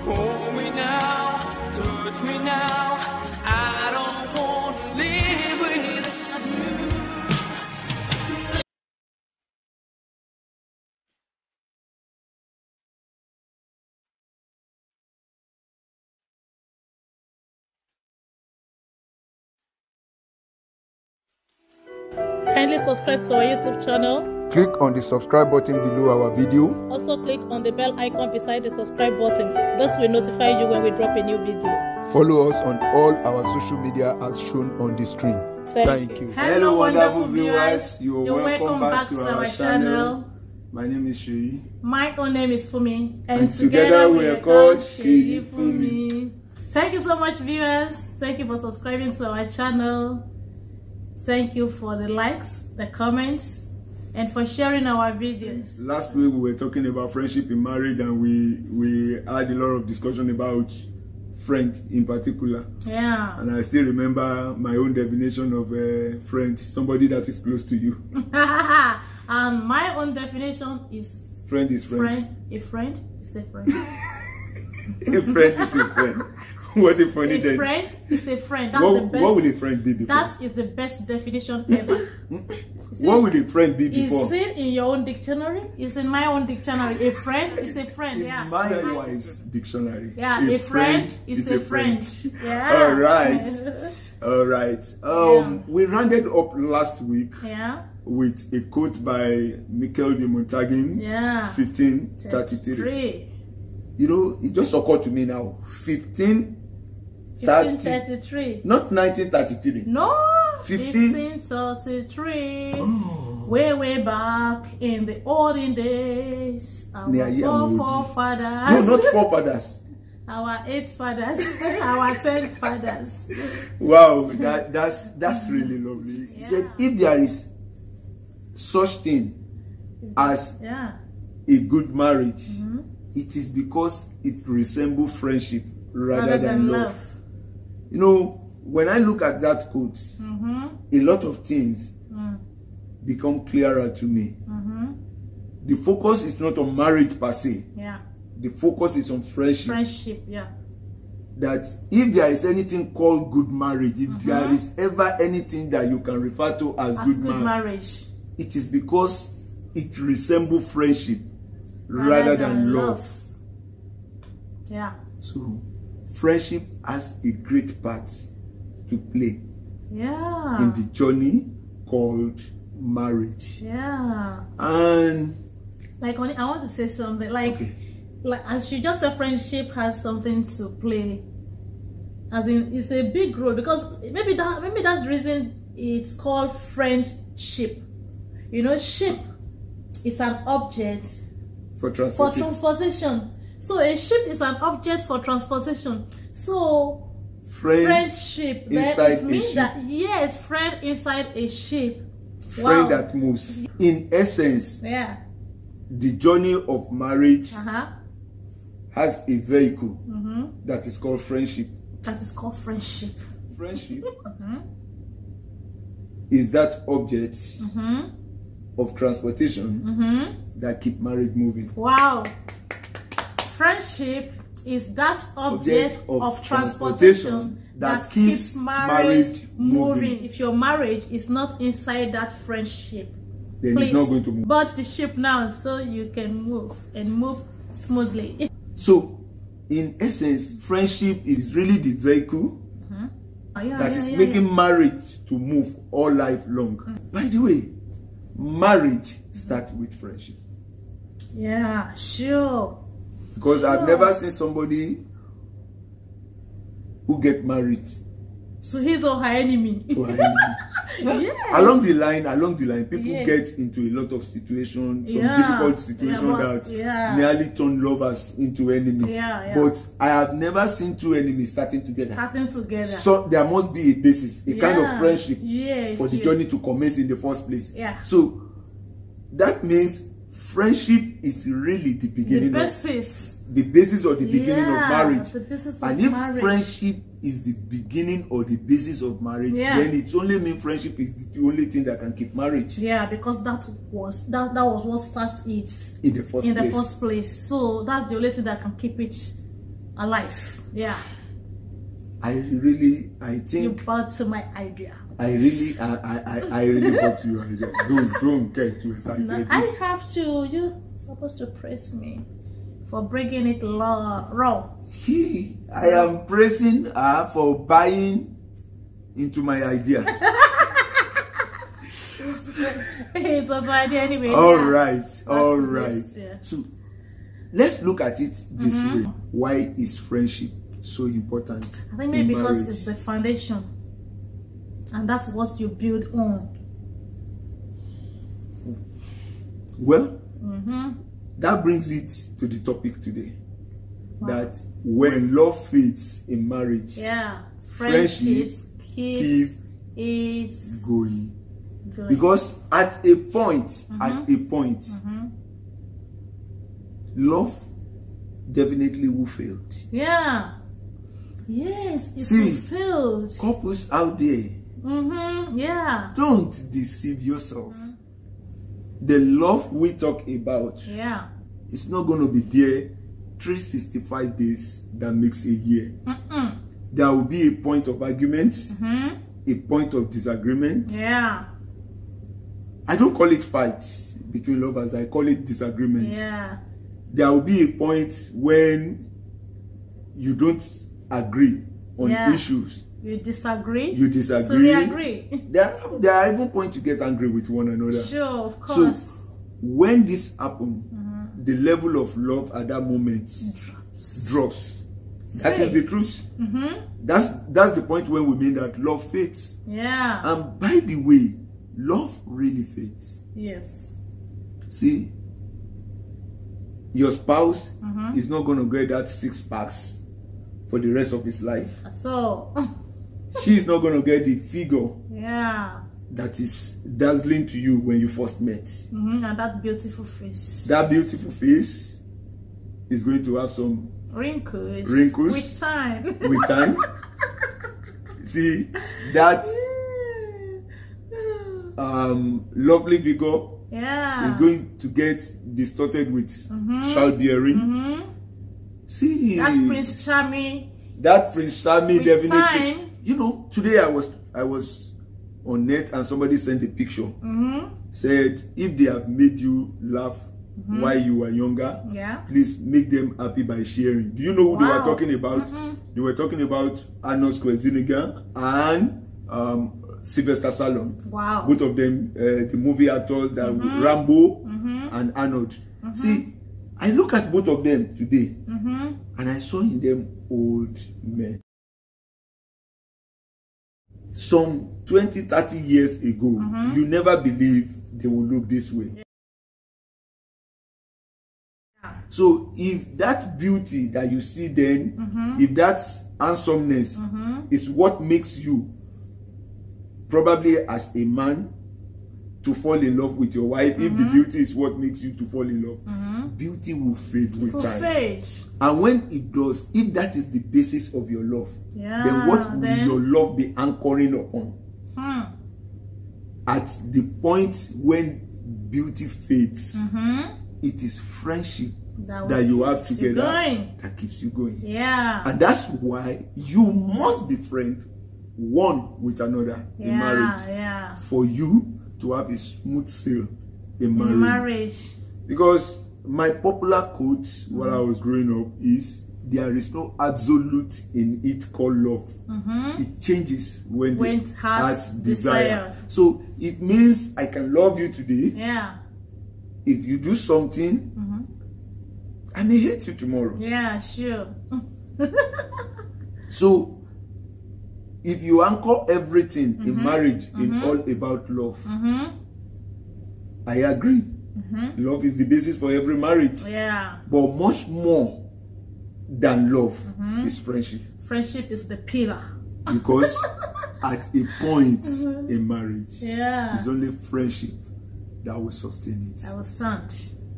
Hold me now, touch me now. I don't want to live without you. Kindly subscribe to our YouTube channel. Click on the subscribe button below our video. Also click on the bell icon beside the subscribe button. This will notify you when we drop a new video. Follow us on all our social media as shown on the screen. Thank you. Hello wonderful viewers, you're welcome back to our channel. My name is Sheyi. My own name is Fumi. And together we are called Sheyi Fumi. Thank you so much, viewers. Thank you for subscribing to our channel. Thank you for the likes, the comments, and for sharing our videos. Last week we were talking about friendship in marriage, and we had a lot of discussion about friend in particular. Yeah. And I still remember my own definition of a friend, somebody that is close to you. And my own definition is friend is friend. A friend is a friend. A friend is a friend. What a funny thing. A friend is a friend. That's what, the best. What would a friend be before? That is the best definition ever. What would a friend be before? Is it in your own dictionary? Is in my own dictionary. A friend is a friend. In yeah. my wife's dictionary. Yeah. A friend is a friend. Yeah. All right. All right. We rounded up last week. Yeah. With a quote by Michael de Montaigne. Yeah. 1533. You know, it just occurred to me now. 1533. Not 1933. No. 1533. Oh. Way back in the olden days. Our forefathers. No, not forefathers. Our 8 fathers. Our 10 fathers. Wow, that's really lovely. He said, if there is such thing as a good marriage, it is because it resembles friendship rather than love. You know, when I look at that quote, a lot of things become clearer to me. The focus is not on marriage per se. Yeah. The focus is on friendship. Friendship, yeah. That if there is anything called good marriage, if there is ever anything that you can refer to as good marriage, it is because it resembles friendship rather than love. Yeah. So, friendship has a great part to play in the journey called marriage. Yeah. And like, I want to say something. Like as you just said, friendship has something to play. As in, it's a big role, because maybe that's the reason it's called friendship. You know, ship is an object for transportation. So a ship is an object for transportation. So friendship, then it means that friend inside a ship. Friend that moves. In essence, the journey of marriage has a vehicle that is called friendship. That is called friendship. Friendship is that object of transportation that keep marriage moving. Wow. Friendship is that object of transportation that keeps marriage moving. If your marriage is not inside that friendship, then it's not going to move. But the ship now, so you can move and move smoothly. So, in essence, friendship is really the vehicle that is making marriage to move all life long. By the way, marriage starts with friendship. Yeah, sure. Because I've never seen somebody who get married to his or her enemy. Yes. Along the line, people get into a lot of situations, some difficult situations that nearly turn lovers into enemies. But I have never seen two enemies starting together. So there must be a basis, a kind of friendship for the journey to commence in the first place. So that means friendship is really the beginning, the basis or the beginning of marriage. And if friendship is the beginning or the basis of marriage, then it only means friendship is the only thing that can keep marriage. Yeah, because that was what starts it in the first place. So that's the only thing that can keep it alive. Yeah. I think you bought to my idea. I really bought to your idea. Don't get too excited. No, I have to. You're supposed to praise me for bringing it raw. I am praising her for buying into my idea. It's a my idea anyway. All right. Yeah. So let's look at it this way. Why is friendship so important? I think maybe because it's the foundation, and that's what you build on. Well, that brings it to the topic today. Wow. That when love fades in marriage, friendships keep it going. Because at a point, love definitely will fail. Yeah. Yes, it failed. Couples out there, yeah, don't deceive yourself. The love we talk about, it's not going to be there 365 days that makes a year. There will be a point of argument, a point of disagreement. Yeah. I don't call it fights between lovers, I call it disagreement. Yeah. There will be a point when you don't agree on issues. You disagree. So we agree. There are even points to get angry with one another. Sure, of course. So when this happens, the level of love at that moment drops. That is the truth. That's the point when we mean that love fades. Yeah. And by the way, love really fades. Yes. See, your spouse is not going to get that 6 packs for the rest of his life. That's all. She's not going to get the figure that is dazzling to you when you first met. And that beautiful face. That beautiful face is going to have some wrinkles. With time. See, that lovely figure is going to get distorted with childbearing. See, that Prince Charming. Definitely. Time. You know, today I was on net and somebody sent a picture. Said if they have made you laugh while you were younger, please make them happy by sharing. Do you know who they were talking about? They were talking about Arnold Schwarzenegger and Sylvester Stallone. Wow. Both of them, the movie actors, that Rambo and Arnold. See, I look at both of them today and I saw in them old men. Some 20-30 years ago, you never believe they will look this way. So if that beauty that you see then, if that handsomeness is what makes you, probably as a man, to fall in love with your wife, if the beauty is what makes you to fall in love, beauty will fade with time. And when it does, if that is the basis of your love, then what will your love be anchoring upon? At the point when beauty fades, it is friendship that you have together that keeps you going. And that's why you must be friends one with another in marriage, for you to have a smooth sail in marriage. Because my popular quote while I was growing up is, there is no absolute in it called love. It changes when it has desire. So it means I can love you today. If you do something, I may hate you tomorrow. So if you anchor everything in marriage in all about love, I agree. Love is the basis for every marriage. But much more than love is friendship. Friendship is the pillar. Because at a point in marriage, it's only friendship that will sustain it. I will stand.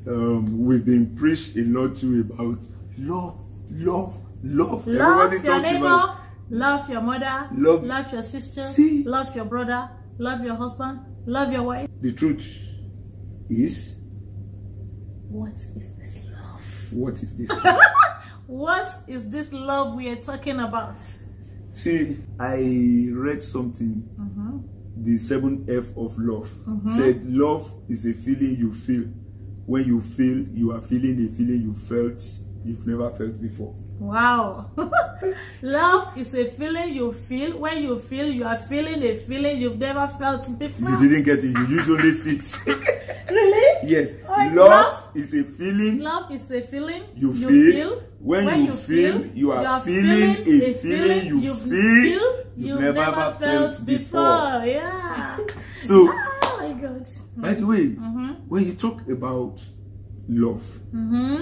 We've been preached a lot too about love. Love Everybody your talks neighbor, about love your mother, love your sister, love your brother, love your husband, love your wife. The truth is, what is this love? What is this love? What is this love we are talking about? See, I read something. The 7F of love said love is a feeling you feel when you feel you are feeling a feeling you felt you've never felt before. Wow. Love is a feeling you feel when you feel you are feeling a feeling you've never felt before. You didn't get it. You used only 6. Really? Yes. Love is a feeling. Love is a feeling you feel when you feel you are feeling a feeling you feel you've never felt before. Yeah. So, oh my God. By the way, when you talk about love,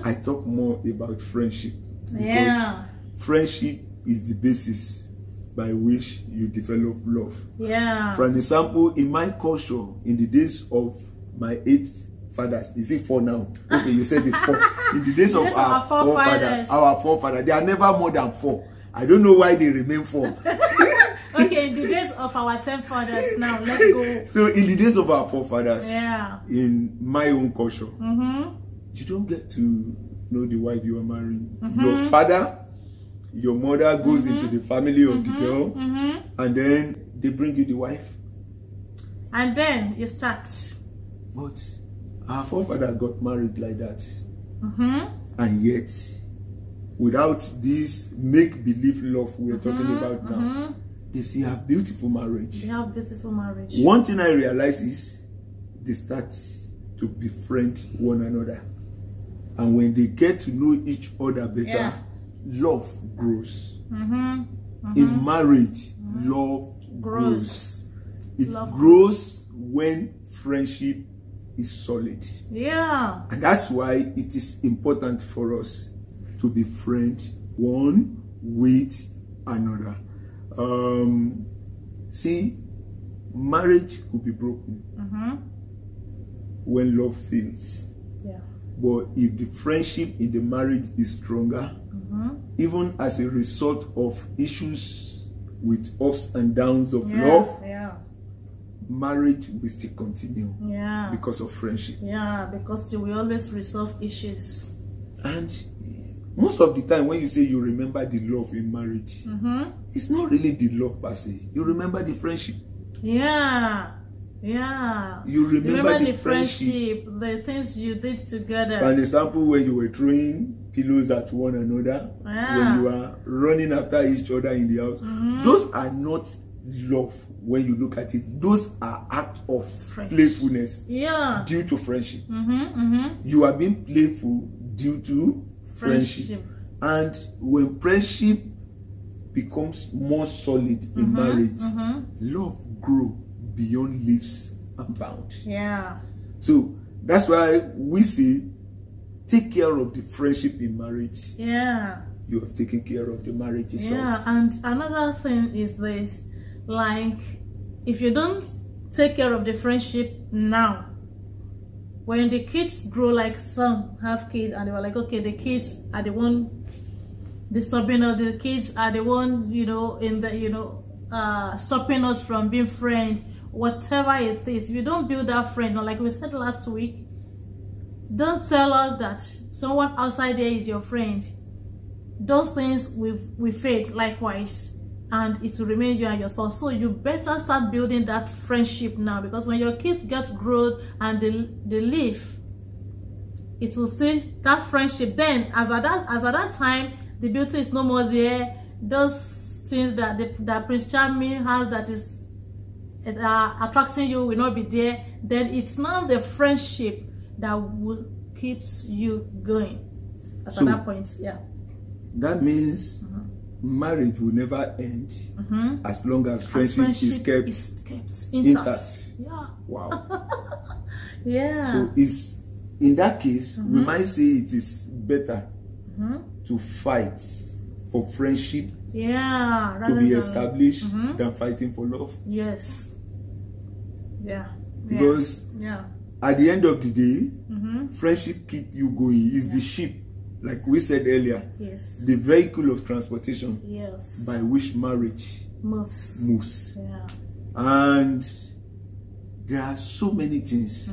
I talk more about friendship. Because friendship is the basis by which you develop love. Yeah. For an example, in my culture, in the days of my 8 fathers, is it 4 now? Okay, you said it's 4. In the days of our forefathers, they are never more than 4. I don't know why they remain 4. Okay, in the days of our 10 fathers now, let's go. So in the days of our forefathers, in my own culture, you don't get to know the wife you are marrying. Your father, your mother goes into the family of the girl, and then they bring you the wife. And then you start. But our forefather got married like that. And yet, without this make-believe love we're talking about now, they still have beautiful marriage. They have beautiful marriage. One thing I realize is they start to befriend one another. And when they get to know each other better, love grows. In marriage, love grows. It grows when friendship is solid. Yeah. And that's why it is important for us to befriend one with another. See, marriage could be broken when love fails. Yeah. But if the friendship in the marriage is stronger, even as a result of issues with ups and downs of love, marriage will still continue because of friendship. Yeah, because you will always resolve issues. And most of the time when you say you remember the love in marriage, it's not really the love per se. You remember the friendship. Yeah. You remember the friendship, the things you did together. For example, when you were throwing pillows at one another, when you were running after each other in the house, those are not love. When you look at it, those are acts of playfulness due to friendship. You are being playful due to friendship. And when friendship becomes more solid in marriage, love grows beyond leaps and bounds. Yeah. So that's why we say take care of the friendship in marriage. Yeah. You have taken care of the marriage itself. Yeah, and another thing is this, like, if you don't take care of the friendship now, when the kids grow, like some have kids and they were like, okay, the kids are the one disturbing us, the kids are the one, in the, stopping us from being friends, whatever it is. If you don't build that friend, or like we said last week, don't tell us that someone outside there is your friend. Those things will fade likewise, and it will remain you and your spouse. So you better start building that friendship now, because when your kids get growth and they leave, it will still that friendship. Then as at that time, the beauty is no more there. Those things that Prince Charming has that is attracting you will not be there. Then it's not the friendship that will keeps you going. At that point, that means marriage will never end as long as friendship is kept intact. Yeah. Wow. Yeah. So it's in that case we might say it is better to fight for friendship to be established than fighting for love. Yes. Yeah. Because at the end of the day, friendship keep you going. Is the ship, like we said earlier, the vehicle of transportation by which marriage moves. Yeah. And there are so many things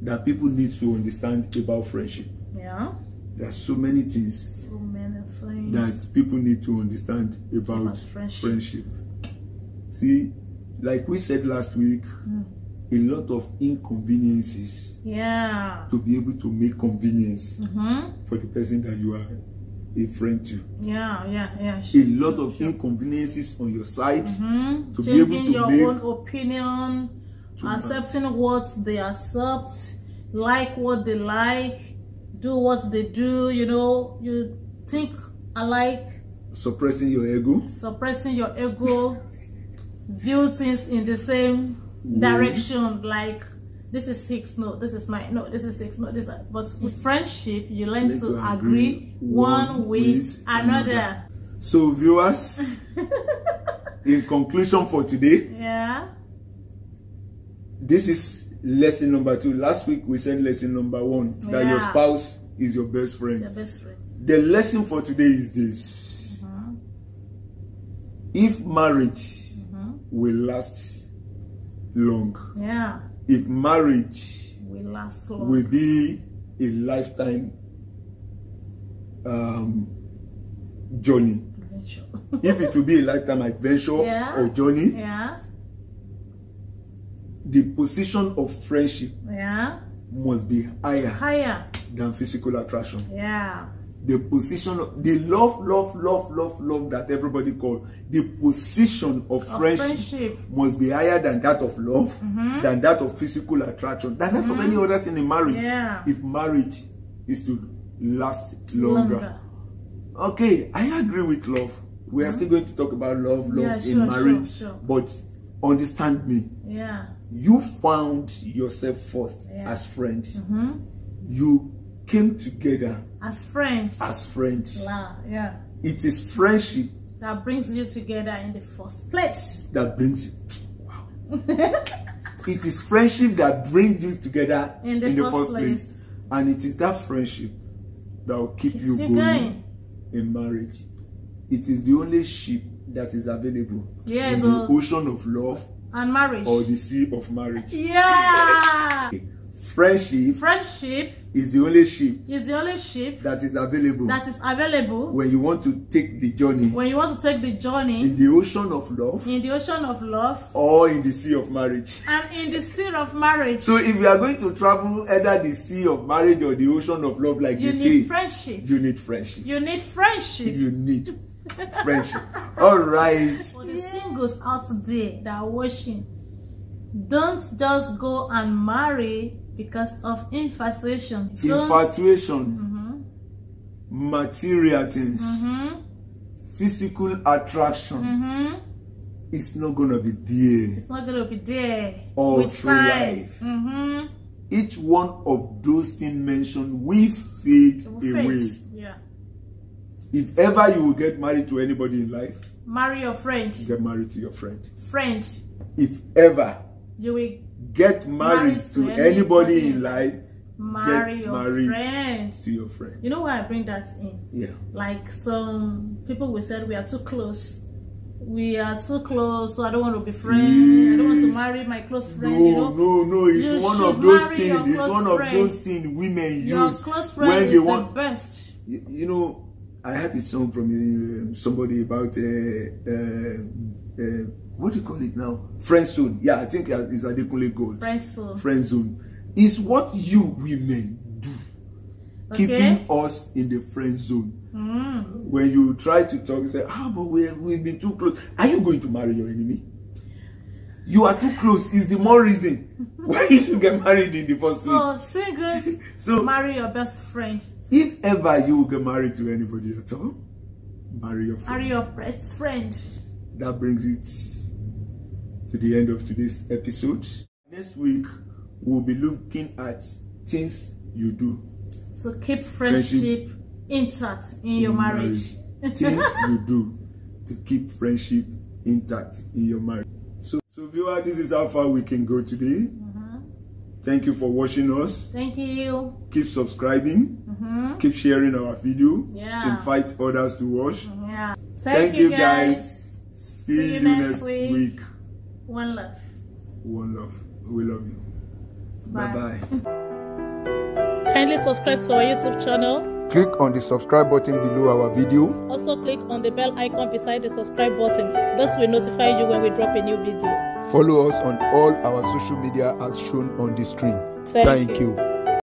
that people need to understand about friendship. Yeah. There are so many things that people need to understand about friendship. See, like we said last week, a lot of inconveniences to be able to make convenience for the person that you are a friend to. A lot of inconveniences on your side to be able to your make own opinion, accepting what they accept, like what they like, do what they do, you know, you think alike. Suppressing your ego, view things in the same direction, like this is 6, no, this is 9, no, this is 6, no, this is. But with friendship, you learn to agree one with another. So viewers, in conclusion for today, this is lesson number 2. Last week we said lesson number 1, that your spouse is your best friend. Your best friend. The lesson for today is this: if marriage will last long, if marriage will last long, will be a lifetime journey. If it will be a lifetime adventure or journey, the position of friendship must be higher than physical attraction. The position of the love that everybody calls, the position of friendship must be higher than that of love, than that of physical attraction, than that of any other thing in marriage. If marriage is to last longer. Okay, I agree with love. We are still going to talk about love in marriage, but understand me. You found yourself first as friends. You came together as friends. It is friendship that brings you together in the first place. That brings you. Wow. It is friendship that brings you together in the first place. And it is that friendship that will keep you going in marriage. It is the only ship that is available in the ocean of love and marriage, or the sea of marriage. Friendship is the only ship that is available when you want to take the journey in the ocean of love, or in the sea of marriage. So if you are going to travel either the sea of marriage or the ocean of love, like you need friendship. All right, for the singles out there that are watching, don't just go and marry because of infatuation. Material things, physical attraction. It's not gonna be there. All through life. Each one of those things mentioned will fade away. If ever you will get married to anybody in life, marry your friend. Get married to your friend. If ever you will get married to anybody in life, marry get your married friend. to your friend. You know why I bring that in? Like some people will say we are too close. So I don't want to be friends. I don't want to marry my close friend. No. It's one of those things. It's one of those things women use when they want the best. You know, I heard a song from somebody about what do you call it now? Friend zone. Yeah, I think it's Adekunle Gold. Friend zone. It's what you women do, keeping us in the friend zone. When you try to talk, you say, but we've been too close. Are you going to marry your enemy? You are too close. Is the more reason why you should get married in the first place. Singles, marry your best friend. If ever you will get married to anybody at all, marry your friend. Marry your best friend. That brings it to the end of today's episode. Next week, we'll be looking at things you do to keep friendship intact in your marriage. Things you do to keep friendship intact in your marriage. So viewer, this is how far we can go today. Thank you for watching us. Thank you. Keep subscribing. Keep sharing our video. Invite others to watch. Thank you guys. See you next week. One love. One love. We love you. Bye bye. Kindly subscribe to our YouTube channel Click on the subscribe button below our video. Also click on the bell icon beside the subscribe button. This will notify you when we drop a new video. Follow us on all our social media as shown on the screen. Thank you.